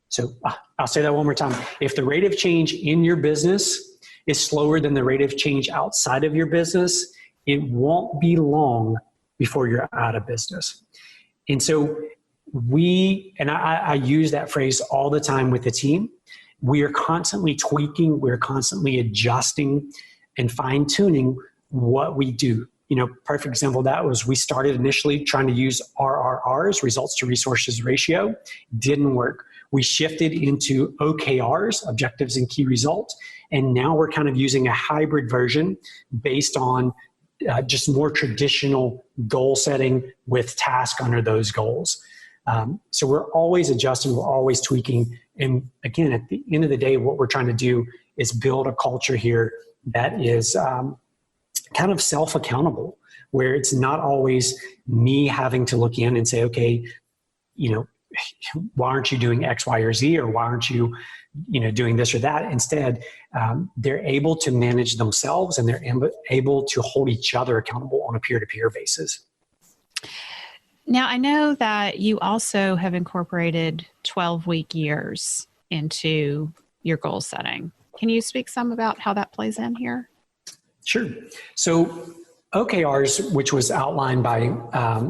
[SPEAKER 1] So I'll say that one more time. If the rate of change in your business is slower than the rate of change outside of your business, it won't be long before you're out of business. And so I use that phrase all the time with the team. We are constantly tweaking, we're constantly adjusting and fine tuning what we do. Perfect example of that was we started initially trying to use RRRs, results to resources ratio. Didn't work. We shifted into OKRs, objectives and key results. And now we're kind of using a hybrid version based on just more traditional goal setting with task under those goals. So we're always adjusting, we're always tweaking. And again, at the end of the day, what we're trying to do is build a culture here that is kind of self-accountable, where it's not always me having to look in and say, okay, why aren't you doing X, Y, or Z? Or why aren't you, doing this or that? Instead, they're able to manage themselves, and they're able to hold each other accountable on a peer-to-peer basis.
[SPEAKER 2] Now, I know that you also have incorporated 12-week years into your goal setting. Can you speak some about how that plays in here?
[SPEAKER 1] Sure. So OKRs, which was outlined by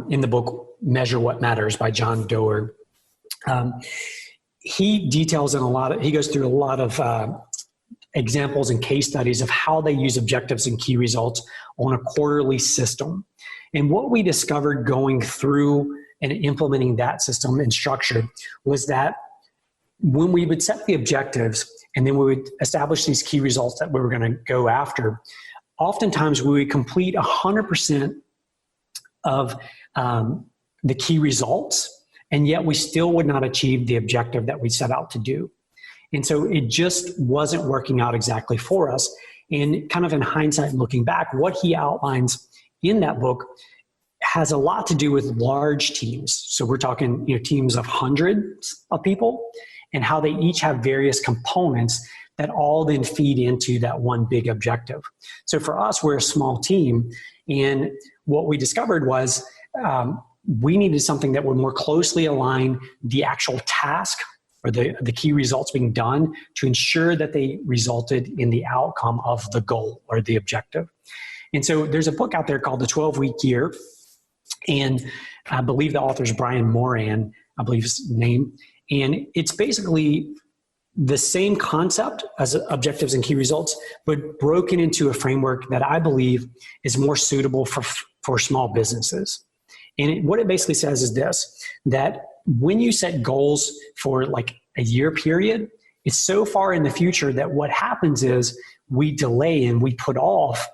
[SPEAKER 1] in the book Measure What Matters by John Doerr, he details he goes through a lot of examples and case studies of how they use objectives and key results on a quarterly system. And what we discovered going through and implementing that system and structure was that when we would set the objectives and then we would establish these key results that we were going to go after, oftentimes we would complete 100% of the key results, and yet we still would not achieve the objective that we set out to do. And so it just wasn't working out exactly for us. And kind of in hindsight, looking back, what he outlines in that book has a lot to do with large teams. So we're talking, teams of hundreds of people, and how they each have various components that all then feed into that one big objective. So for us, we're a small team, and what we discovered was we needed something that would more closely align the actual task or the key results being done to ensure that they resulted in the outcome of the goal or the objective. And so there's a book out there called The 12-Week Year, and I believe the author is Brian Moran, I believe his name, and it's basically the same concept as objectives and key results, but broken into a framework that I believe is more suitable for small businesses. And what it basically says is this, that when you set goals for like a year period, it's so far in the future that what happens is we delay and we put off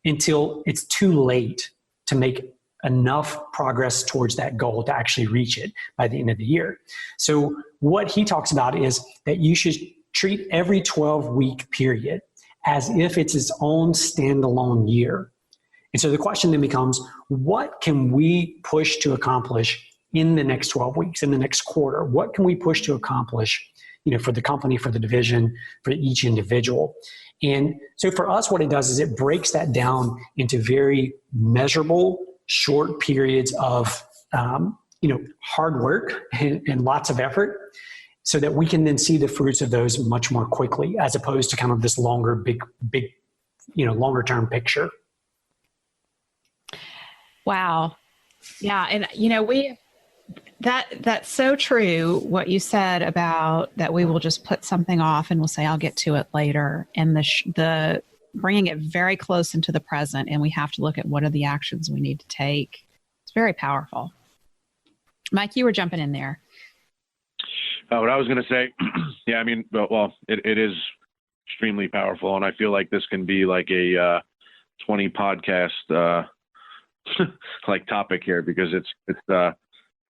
[SPEAKER 1] until it's too late to make enough progress towards that goal to actually reach it by the end of the year. So what he talks about is that you should treat every 12-week period as if it's its own standalone year. And so the question then becomes, what can we push to accomplish in the next 12 weeks, in the next quarter? What can we push to accomplish, for the company, for the division, for each individual? And so for us, what it does is it breaks that down into very measurable, short periods of, hard work and lots of effort, so that we can then see the fruits of those much more quickly, as opposed to kind of this longer, big, longer term picture.
[SPEAKER 2] Wow. Yeah. And, that's so true. What you said about that we will just put something off and we'll say, I'll get to it later. And the bringing it very close into the present, and we have to look at what are the actions we need to take. It's very powerful. Mike, you were jumping in there.
[SPEAKER 4] What I was going to say, it is extremely powerful. And I feel like this can be like a 20 podcast like topic here, because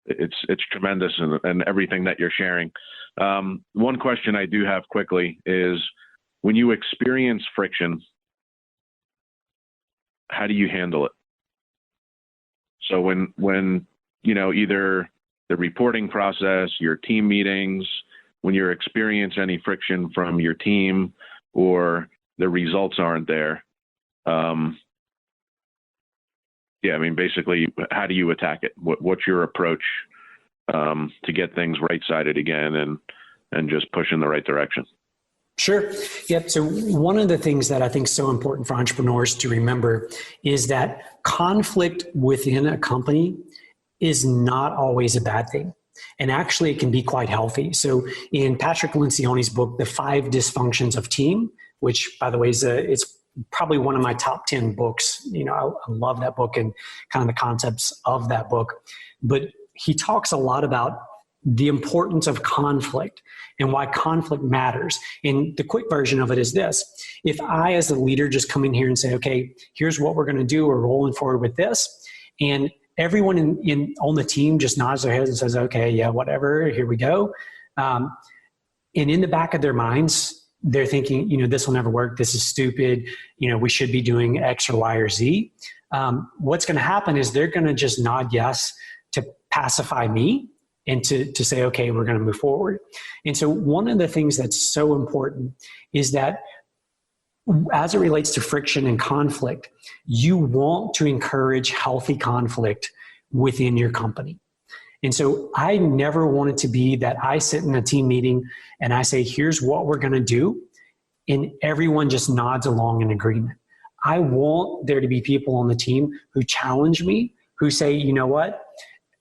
[SPEAKER 4] it's tremendous and everything that you're sharing. One question I do have quickly is, when you experience friction, how do you handle it? So when either the reporting process, your team meetings, when you experience any friction from your team or the results aren't there, basically, how do you attack it? What's your approach to get things right-sided again and just push in the right direction?
[SPEAKER 1] Sure. Yep. So one of the things that I think is so important for entrepreneurs to remember is that conflict within a company is not always a bad thing. And actually, it can be quite healthy. So in Patrick Lencioni's book, The 5 Dysfunctions of Team, which, by the way, it's probably one of my top 10 books. I love that book and kind of the concepts of that book. But he talks a lot about the importance of conflict and why conflict matters. And the quick version of it is this: if I, as a leader, just come in here and say, okay, here's what we're going to do, we're rolling forward with this, and everyone on the team just nods their heads and says, okay, yeah, whatever, here we go. And in the back of their minds, they're thinking, this will never work. This is stupid. We should be doing X or Y or Z. What's going to happen is they're going to just nod yes to pacify me and to say, okay, we're going to move forward. And so one of the things that's so important is that as it relates to friction and conflict, you want to encourage healthy conflict within your company. And so I never want it to be that I sit in a team meeting and I say, here's what we're going to do, and everyone just nods along in agreement. I want there to be people on the team who challenge me, who say, you know what,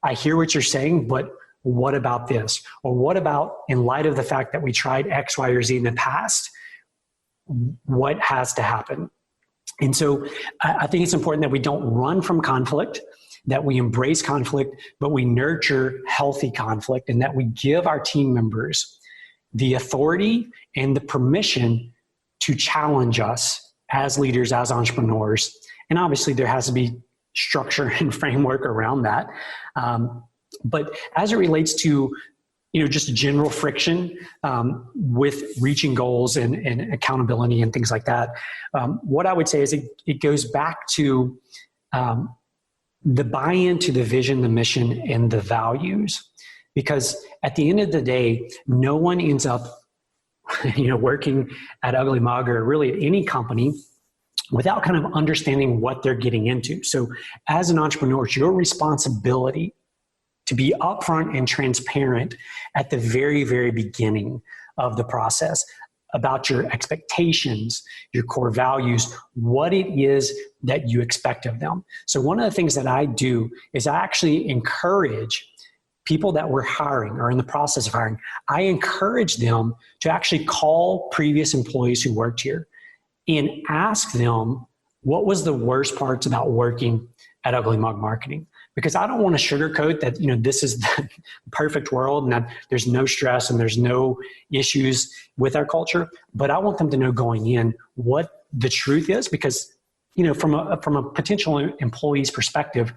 [SPEAKER 1] I hear what you're saying, but what about this? Or what about, in light of the fact that we tried X, Y, or Z in the past, what has to happen? And so I think it's important that we don't run from conflict, that we embrace conflict, but we nurture healthy conflict, and that we give our team members the authority and the permission to challenge us as leaders, as entrepreneurs. And obviously there has to be structure and framework around that. But as it relates to, just general friction with reaching goals and accountability and things like that, what I would say is it goes back to the buy-in to the vision, the mission, and the values. Because at the end of the day, no one ends up working at Ugly Mug or really at any company without kind of understanding what they're getting into. So as an entrepreneur, it's your responsibility to be upfront and transparent at the very, very beginning of the process about your expectations, your core values, what it is that you expect of them. So one of the things that I do is I actually encourage people that we're hiring or in the process of hiring, I encourage them to actually call previous employees who worked here and ask them what was the worst parts about working at Ugly Mug Marketing. Because I don't want to sugarcoat that, this is the perfect world and that there's no stress and there's no issues with our culture. But I want them to know going in what the truth is, because, from a potential employee's perspective,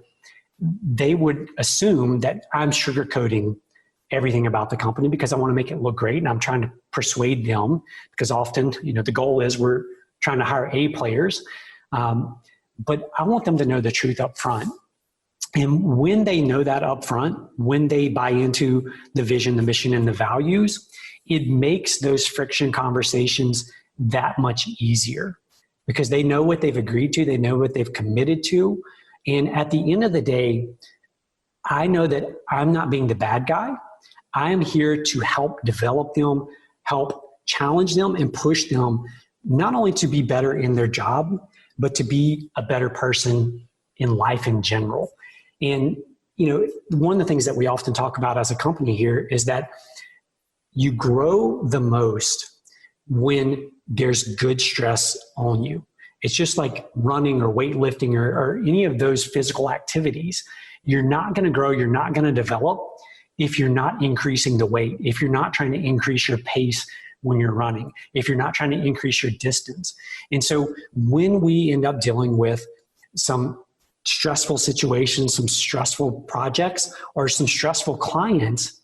[SPEAKER 1] they would assume that I'm sugarcoating everything about the company because I want to make it look great. And I'm trying to persuade them because often, the goal is we're trying to hire A players. But I want them to know the truth up front. And when they know that up front, when they buy into the vision, the mission, and the values, it makes those friction conversations that much easier because they know what they've agreed to, they know what they've committed to. And at the end of the day, I know that I'm not being the bad guy. I'm here to help develop them, help challenge them, and push them not only to be better in their job, but to be a better person in life in general. And, one of the things that we often talk about as a company here is that you grow the most when there's good stress on you. It's just like running or weightlifting or any of those physical activities. You're not going to grow, you're not going to develop if you're not increasing the weight, if you're not trying to increase your pace when you're running, if you're not trying to increase your distance. And so when we end up dealing with some stressful situations, some stressful projects, or some stressful clients,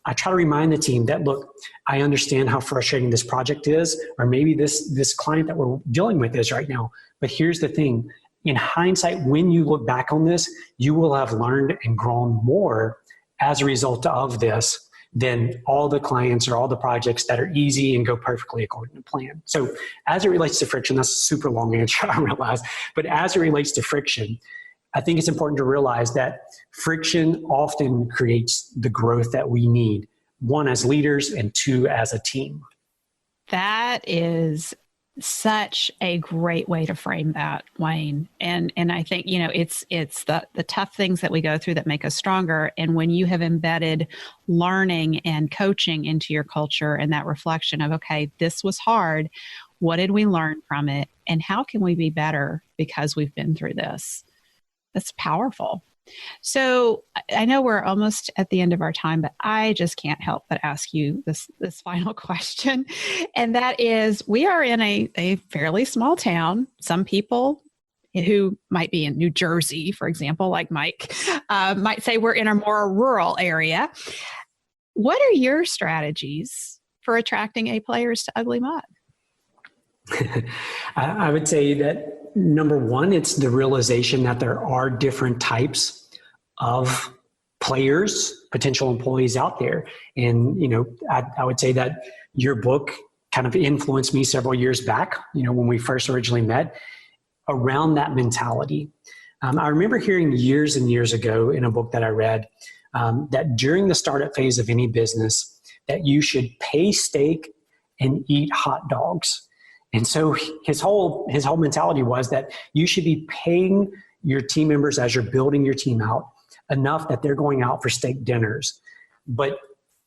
[SPEAKER 1] I try to remind the team that, look, I understand how frustrating this project is, or maybe this client that we're dealing with is right now. But here's the thing. In hindsight, when you look back on this, you will have learned and grown more as a result of this than all the clients or all the projects that are easy and go perfectly according to plan. So as it relates to friction, that's a super long answer, I realize. But as it relates to friction, I think it's important to realize that friction often creates the growth that we need, one, as leaders, and two, as a team.
[SPEAKER 2] That is such a great way to frame that, Wayne. And I think, it's the tough things that we go through that make us stronger. And when you have embedded learning and coaching into your culture and that reflection of, okay, this was hard. What did we learn from it? And how can we be better because we've been through this? That's powerful. So I know we're almost at the end of our time, but I just can't help but ask you this final question. And that is, we are in a fairly small town. Some people who might be in New Jersey, for example, like Mike, might say we're in a more rural area. What are your strategies for attracting A players to Ugly Mug?
[SPEAKER 1] I would say that number one, it's the realization that there are different types of players, potential employees out there. And, I would say that your book kind of influenced me several years back, when we first originally met, around that mentality. I remember hearing years and years ago in a book that I read that during the startup phase of any business, that you should pay steak and eat hot dogs. And so his whole mentality was that you should be paying your team members as you're building your team out enough that they're going out for steak dinners. But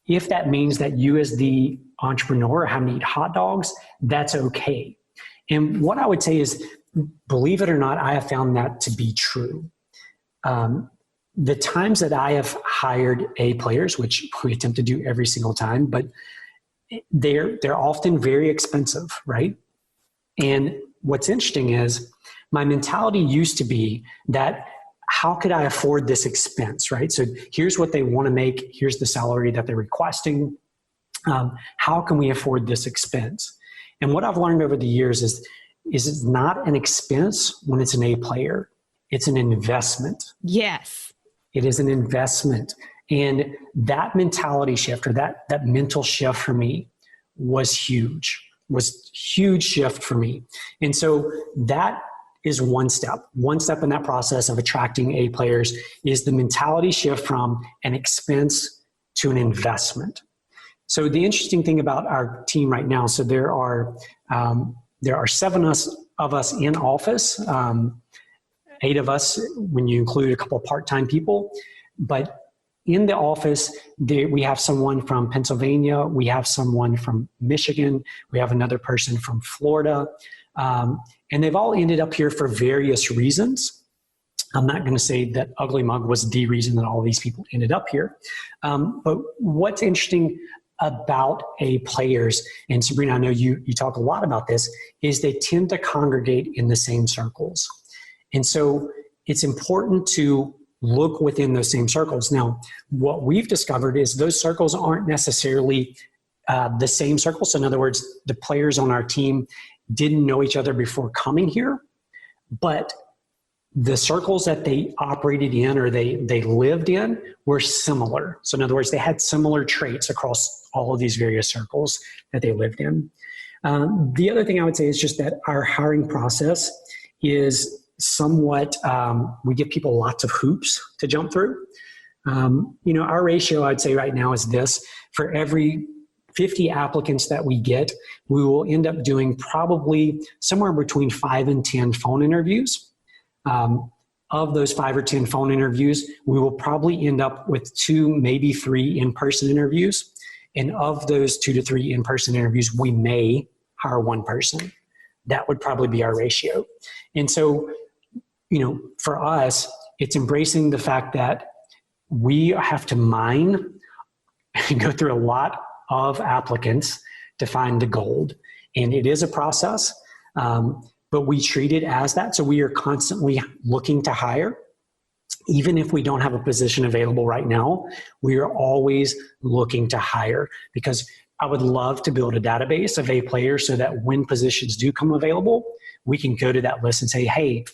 [SPEAKER 1] if that means that you as the entrepreneur are having to eat hot dogs, that's okay. And what I would say is, believe it or not, I have found that to be true. The times that I have hired A players, which we attempt to do every single time, but they're often very expensive, right? And what's interesting is my mentality used to be that how could I afford this expense, right? So here's what they want to make. Here's the salary that they're requesting. How can we afford this expense? And what I've learned over the years is it's not an expense when it's an A player. It's an investment.
[SPEAKER 2] Yes.
[SPEAKER 1] It is an investment. And that mentality shift, or that mental shift for me was huge shift for me. And so that is one step in that process of attracting A players is the mentality shift from an expense to an investment. So the interesting thing about our team right now, so there are 7 of us in office, 8 of us when you include a couple of part-time people, but in the office, we have someone from Pennsylvania, we have someone from Michigan, we have another person from Florida, and they've all ended up here for various reasons. I'm not going to say that Ugly Mug was the reason that all these people ended up here. But what's interesting about A players, and Sabrina, I know you talk a lot about this, is they tend to congregate in the same circles. And so it's important to look within those same circles. Now, what we've discovered is those circles aren't necessarily the same circles. So in other words, the players on our team didn't know each other before coming here, but the circles that they operated in or they lived in were similar. So in other words, they had similar traits across all of these various circles that they lived in. The other thing I would say is just that our hiring process is somewhat, we give people lots of hoops to jump through. Our ratio, I'd say right now is this: for every 50 applicants that we get, we will end up doing probably somewhere between 5 and 10 phone interviews. Of those 5 or 10 phone interviews, we will probably end up with 2, maybe 3 in-person interviews. And of those 2 to 3 in-person interviews, we may hire 1 person. That would probably be our ratio. And so, for us, it's embracing the fact that we have to mine and go through a lot of applicants to find the gold. And it is a process, but we treat it as that. So we are constantly looking to hire. Even if we don't have a position available right now, we are always looking to hire, because I would love to build a database of A players so that when positions do come available, we can go to that list and say, hey,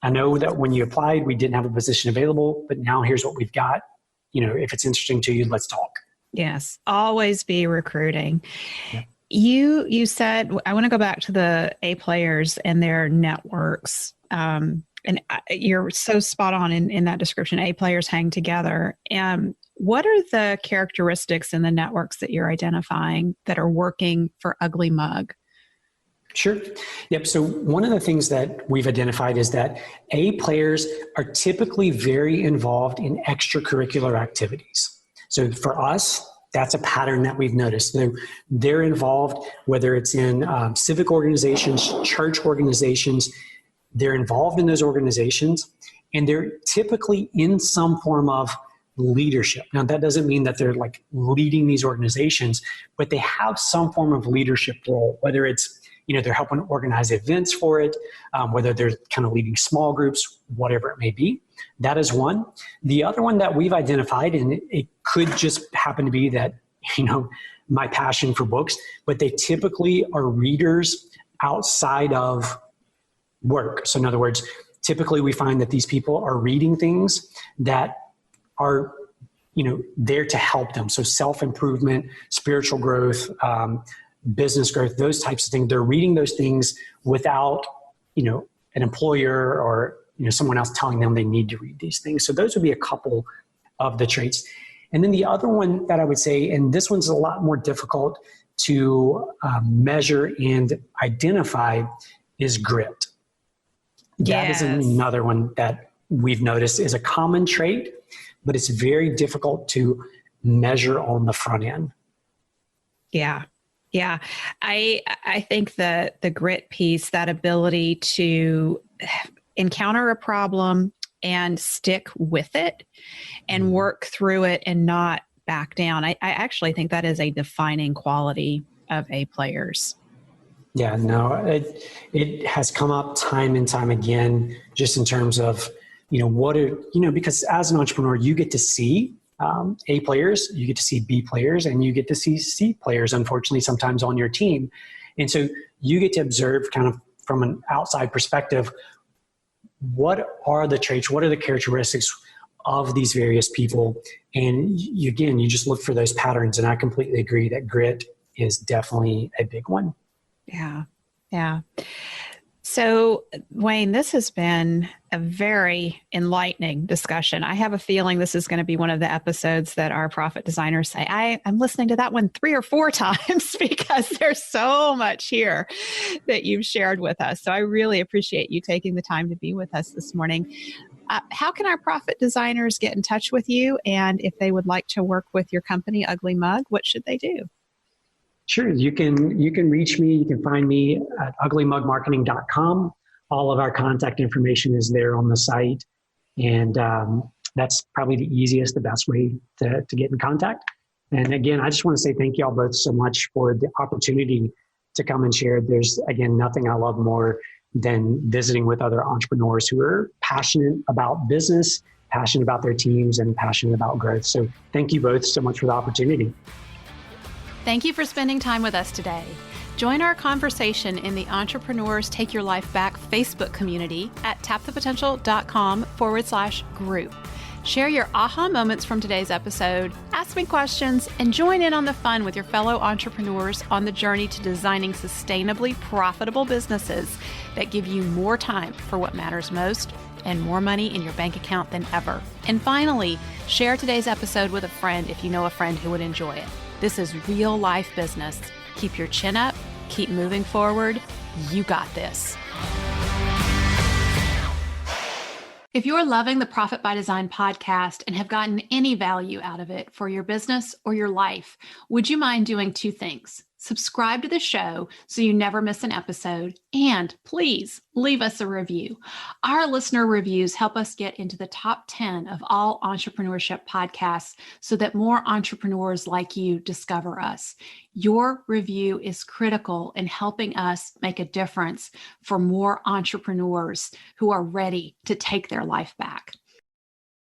[SPEAKER 1] I know that when you applied, we didn't have a position available, but now here's what we've got. If it's interesting to you, let's talk.
[SPEAKER 2] Yes. Always be recruiting.
[SPEAKER 1] Yeah.
[SPEAKER 2] You said, I want to go back to the A players and their networks. And you're so spot on in that description. A players hang together. What are the characteristics in the networks that you're identifying that are working for Ugly Mug?
[SPEAKER 1] Sure. Yep. So one of the things that we've identified is that A players are typically very involved in extracurricular activities. So for us, that's a pattern that we've noticed. They're involved, whether it's in civic organizations, church organizations, they're involved in those organizations, and they're typically in some form of leadership. Now, that doesn't mean that they're like leading these organizations, but they have some form of leadership role, whether it's they're helping organize events for it, whether they're kind of leading small groups, whatever it may be. That is one. The other one that we've identified, and it could just happen to be that, my passion for books, but they typically are readers outside of work. So in other words, typically we find that these people are reading things that are, there to help them. So self-improvement, spiritual growth, business growth, those types of things. They're reading those things without, an employer or, someone else telling them they need to read these things. So those would be a couple of the traits. And then the other one that I would say, and this one's a lot more difficult to measure and identify, is grit. That is another one that we've noticed is a common trait, but it's very difficult to measure on the front end.
[SPEAKER 2] Yeah. Yeah. I think that the grit piece, that ability to encounter a problem and stick with it and work through it and not back down. I actually think that is a defining quality of A players.
[SPEAKER 1] Yeah, no, it has come up time and time again, just in terms of, because as an entrepreneur, you get to see A players, you get to see B players, and you get to see C players, unfortunately, sometimes on your team. And so you get to observe kind of from an outside perspective, what are the traits, what are the characteristics of these various people? And again, you just look for those patterns. And I completely agree that grit is definitely a big one.
[SPEAKER 2] Yeah. Yeah. So, Wayne, this has been a very enlightening discussion. I have a feeling this is going to be one of the episodes that our profit designers say, I'm listening to that one 3 or 4 times because there's so much here that you've shared with us. So I really appreciate you taking the time to be with us this morning. How can our profit designers get in touch with you? And if they would like to work with your company, Ugly Mug, what should they do?
[SPEAKER 1] Sure. You can reach me. You can find me at uglymugmarketing.com. All of our contact information is there on the site. And that's probably the easiest, the best way to get in contact. And again, I just want to say thank you all both so much for the opportunity to come and share. There's, again, nothing I love more than visiting with other entrepreneurs who are passionate about business, passionate about their teams, and passionate about growth. So thank you both so much for the opportunity.
[SPEAKER 2] Thank you for spending time with us today. Join our conversation in the Entrepreneurs Take Your Life Back Facebook community at tapthepotential.com/group. Share your aha moments from today's episode, ask me questions, and join in on the fun with your fellow entrepreneurs on the journey to designing sustainably profitable businesses that give you more time for what matters most and more money in your bank account than ever. And finally, share today's episode with a friend if you know a friend who would enjoy it. This is real life business. Keep your chin up, keep moving forward. You got this. If you're loving the Profit by Design podcast and have gotten any value out of it for your business or your life, would you mind doing 2 things? Subscribe to the show so you never miss an episode, and please leave us a review. Our listener reviews help us get into the top 10 of all entrepreneurship podcasts so that more entrepreneurs like you discover us. Your review is critical in helping us make a difference for more entrepreneurs who are ready to take their life back.